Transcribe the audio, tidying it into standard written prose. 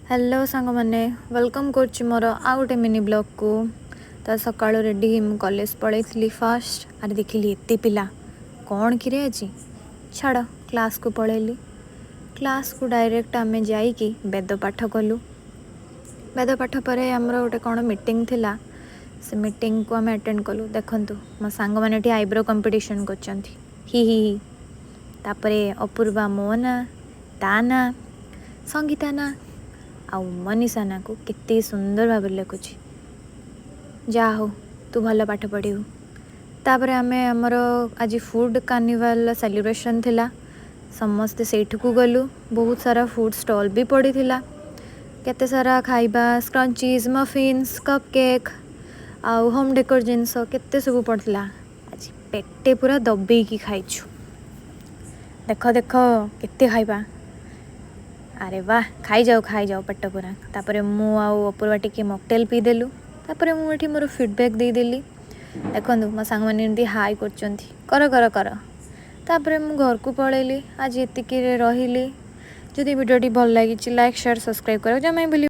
Hello सांग मैंने welcome कर मोर आउ गोटे मिनी ब्लॉग को। तो सका रेडी कॉलेज पलैली फास्ट आरे देखिली एत पिला कौन कि आज छाड़ क्लास को पलैली। क्लास को डायरेक्ट आम जाइकी वेद पाठ कलु। वेद पाठ पर आमर गोटे कौन मीटिंग थिला से मीटिंग को आम अटेंड कलु। देखु मो सांग मैंने आईब्रो कंपटीशन कर ही तापरे अपूर्वा मो ना ता ना संगीता ना आउ मनीषा ना को कितनी सुंदर भाव लिखुची। जा हो तू भल पाठ पढ़ू। तापर आमे हमर आज फूड कार्निवाल सेलिब्रेशन थिला समस्ते सेठू गलु। बहुत सारा फूड स्टॉल भी पड़ी थिला। केते सारा खाइबा स्क्रंचीज मफिन्स कप केक आउ होम डेकोर जिनस केते सब पड़ता। आज पेटे पूरा दबेकी खाइछु। देख देख केते खाइबा। अरे वाह खाई जाओ पेट पूरा। तापर मु आउ अपूर्वा टिके मॉकटेल पी देलु। तापर मुझे मोर फीडबैक देदेली। देखो मो सांग मैंने हाई कर कर कर। तापर मु घर को पलैली। आज एतिक रही। जदि वीडियो भल लगी लाइक शेयर सब्सक्राइब कर जमा भूल।